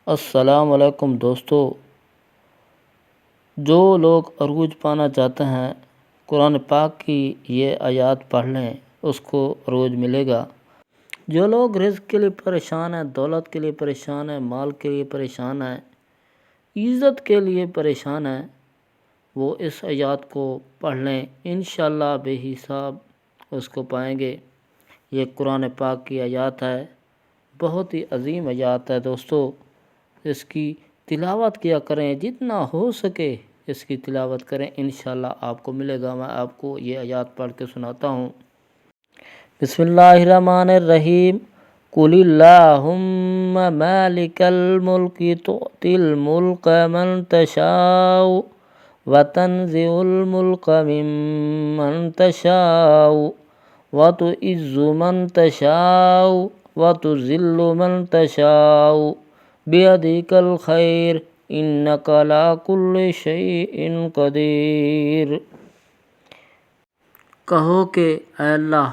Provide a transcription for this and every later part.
السلام علیکم دوستو، جو لوگ عروج پانا چاہتے ہیں قرآن پاک کی یہ آیات پڑھ لیں، اس کو عروج ملے گا۔ جو لوگ رزق کے لیے پریشان ہیں، دولت کے لیے پریشان ہیں، مال کے لیے پریشان ہیں، عزت کے لیے پریشان ہیں، وہ اس آیات کو پڑھ لیں، انشاءاللہ بے حساب اس کو پائیں گے۔ یہ قرآن پاک کی آیات ہے، بہت ہی عظیم آیات ہے دوستو۔ اس کی تلاوت کیا کریں، جتنا ہو سکے اس کی تلاوت کریں، انشاءاللہ آپ کو ملے گا۔ میں آپ کو یہ آیات پڑھ کے سناتا ہوں۔ بسم اللہ الرحمن الرحیم۔ قُلِ اللہم مالک الملک تؤتی الملک من تشاء وتنزع الملک ممن تشاء وتعز من تشاء وتذل من تشاء بیدک الخیر انک علی کل شیء قدیر۔ کہو کہ اے اللہ،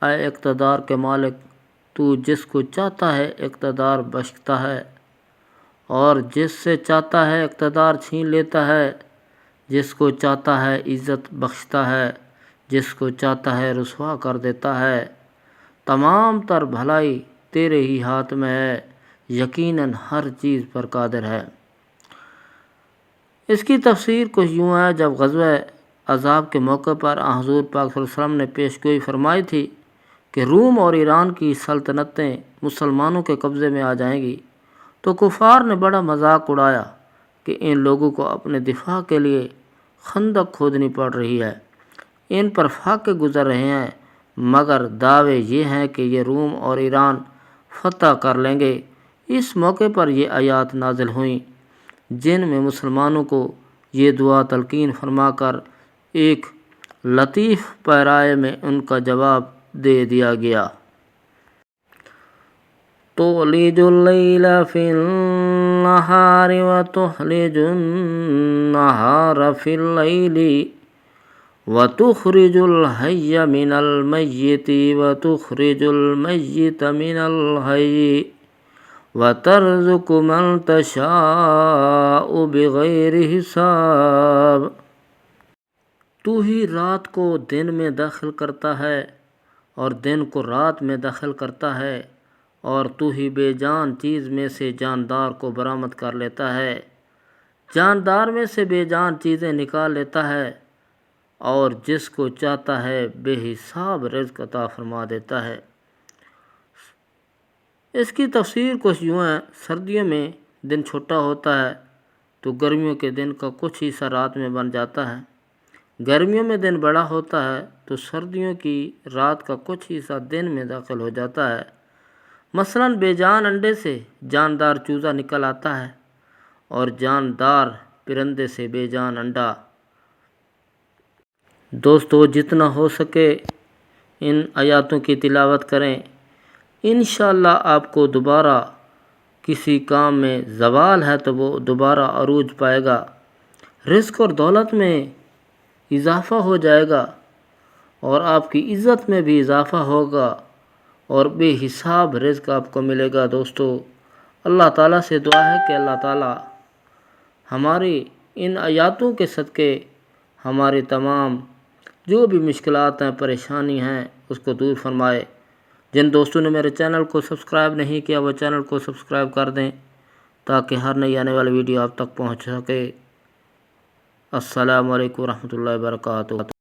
اے اقتدار کے مالک، تو جس کو چاہتا ہے اقتدار بخشتا ہے اور جس سے چاہتا ہے اقتدار چھین لیتا ہے، جس کو چاہتا ہے عزت بخشتا ہے، جس کو چاہتا ہے رسوا کر دیتا ہے۔ تمام تر بھلائی تیرے ہی ہاتھ میں ہے، یقیناً ہر چیز پر قادر ہے۔ اس کی تفسیر کچھ یوں ہے، جب غزوہ احزاب کے موقع پر حضور پاک صلی اللہ علیہ وسلم نے پیشگوئی فرمائی تھی کہ روم اور ایران کی سلطنتیں مسلمانوں کے قبضے میں آ جائیں گی، تو کفار نے بڑا مذاق اڑایا کہ ان لوگوں کو اپنے دفاع کے لیے خندق کھودنی پڑ رہی ہے، ان پر فاقے گزر رہے ہیں، مگر دعوے یہ ہیں کہ یہ روم اور ایران فتح کر لیں گے۔ اس موقع پر یہ آیات نازل ہوئیں، جن میں مسلمانوں کو یہ دعا تلقین فرما کر ایک لطیف پیرائے میں ان کا جواب دے دیا گیا۔ تولج اللیل فی النہار وتخرج النہار فی اللیل وتخرج الحی من المیت وتخرج المیت من الحی وترزق من تشاء بغیر حساب۔ تو ہی رات کو دن میں داخل کرتا ہے اور دن کو رات میں داخل کرتا ہے، اور تو ہی بے جان چیز میں سے جاندار کو برآمد کر لیتا ہے، جاندار میں سے بے جان چیزیں نکال لیتا ہے، اور جس کو چاہتا ہے بے حساب رزق عطا فرما دیتا ہے۔ اس کی تفسیر کچھ یوں ہے، سردیوں میں دن چھوٹا ہوتا ہے تو گرمیوں کے دن کا کچھ حصہ رات میں بن جاتا ہے، گرمیوں میں دن بڑا ہوتا ہے تو سردیوں کی رات کا کچھ حصہ دن میں داخل ہو جاتا ہے۔ مثلاً بے جان انڈے سے جاندار چوزا نکل آتا ہے، اور جاندار پرندے سے بے جان انڈا۔ دوستو، جتنا ہو سکے ان آیاتوں کی تلاوت کریں، انشاءاللہ آپ کو دوبارہ کسی کام میں زوال ہے تو وہ دوبارہ عروج پائے گا، رزق اور دولت میں اضافہ ہو جائے گا، اور آپ کی عزت میں بھی اضافہ ہوگا، اور بے حساب رزق آپ کو ملے گا۔ دوستو، اللہ تعالیٰ سے دعا ہے کہ اللہ تعالیٰ ہماری ان آیاتوں کے صدقے ہماری تمام جو بھی مشکلات ہیں، پریشانی ہیں، اس کو دور فرمائے۔ جن دوستوں نے میرے چینل کو سبسکرائب نہیں کیا، وہ چینل کو سبسکرائب کر دیں تاکہ ہر نئی آنے والی ویڈیو آپ تک پہنچ سکے۔ السلام علیکم ورحمۃ اللہ وبرکاتہ۔